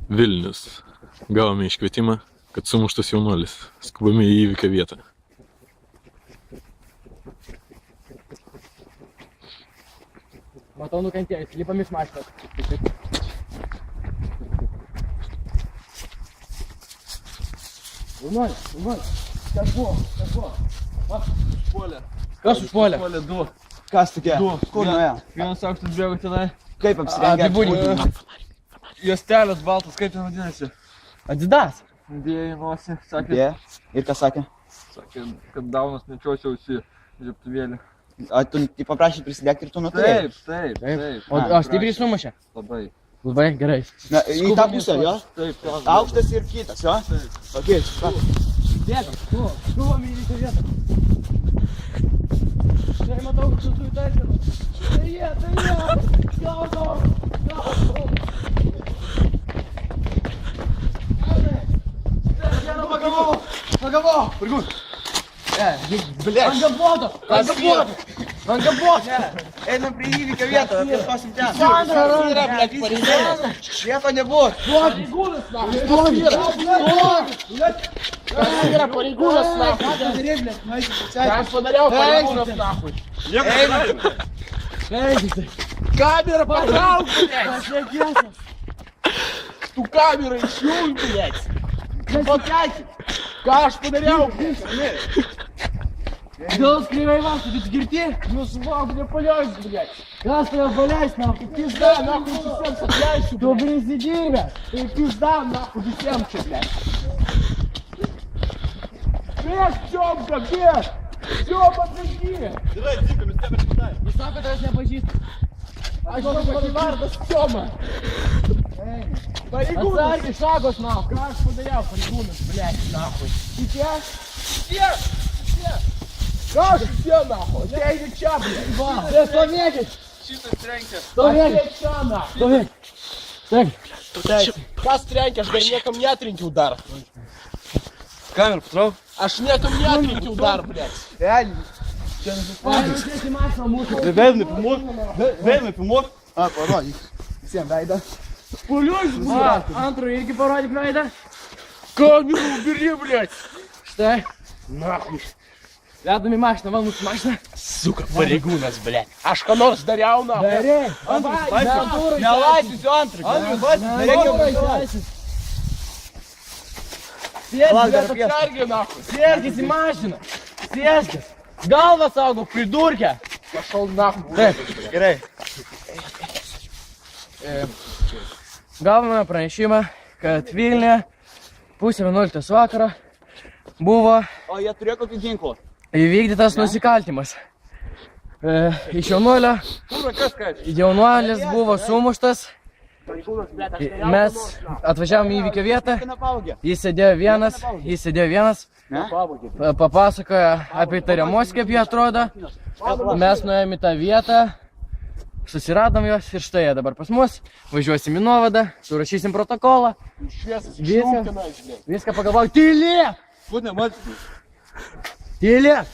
Vilnius. Gavome iškvietimą, kad sumuštas jaunuolis. Skubame į įvykio vietą. Matau nukentėjus, lipam iš mašinos. Jaunuolis. Kas buvo? Užpuolė. Kas užpuolė? Užpuolė du. Kas tokie? Du. Kur nuėjo? Vienas aukštas bėgo tenai. Kaip apsirengę? Apibūdinkit. Juostelės baltas, kaip ten vadinasi? Adidas. Dėjo į nosį, sakė, Jie. Ir ką sakė? kad daunas nečiosiausi žiebtuvėlį. A, tu paprašė prisidėti ir tu nutarėjai? Taip. O stipriai sumušė? Labai. Labai gerai. Na, į tą pusę, jo? Taip. Aukštas ir kitas, jo? Taip. Ok, Bėgam, skubam į įvykio vietą. Štai matau, kad tu įtaisėm. Tai jie. Gaudau. Pagavau! Prigūs! Ant gaboto! Einam prie įvykio vietą, apistosim ten. Sandra, blėt, pareigūnas. Nieko nebuvo. Pareigūnas, yra pareigūnas, Ką aš padariau, pareigūnas, nahui. Kamera patrauk, blėt. Tu kamerą išjung, blėt. Ką aš padariau, blėt. Gal skrivai vas, tu girti? Jūs vau, nepaleis, blėt. Kas tave paleis, nahui? Pizda, nahui, visiems atleisiu. Tu prisidirbęs. Tai pizda, nahui, visiems čia, blėt. Prieš Čiomką, prieš! Čiomą prieš! Gerai, tinkamis tebe šitai. Jis sako, kad aš nepažįstu. Aš žinau, kad vardas Čioma. Pareigūnas. Atsargiai šagos, nahui. Ką aš padariau, pareigūnas, blėt, nahui. Tie! Ką aš tie, nahui? Ateini čia, blėt. Va, stovėkit. Šitas trenkė. Stovėkit čia, nahui. Stovėkit. Kas trenkė, aš dar niekam netrinkiau dar. Kamerą patrauk. Aš niekam netrinkiau dar, blėt. Realiai. Vėlai filmuok. A, parodyk. Visiems veidą. Antrų irgi parodyk veidą. Kamerų biri, blėt. Štai. Nahui. Vedam į mašiną, va mūsų mašiną. Suka, pareigūnas, blėt. Aš ką nors dariau, nahui. Andrius, nelaisysiu antrą. Andrius, Sėskis, atsargiai, nahui. Sėskis į mašiną. Sėskis. Galvą saugo, pridurkę. Pašal, nahui. Taip. Gerai. Gavome pranešimą, kad Vilniuje 10:30 vakaro buvo O jie turėjo kokį ginklą? įvykdytas nusikaltimas. Iš jaunuolio, jaunuolis buvo sumuštas. Mes atvažiavome į įvykio vietą. Jis sėdėjo vienas. Ne? Papasakojo apie įtariamus, kaip jie atrodo. Mes nuėjome į tą vietą, susiradom juos ir štai jie dabar pas mus. Važiuosim į nuovadą, surašysim protokolą. Viską pagalvojau. Tylėk! Būt nematyti. Tylėk!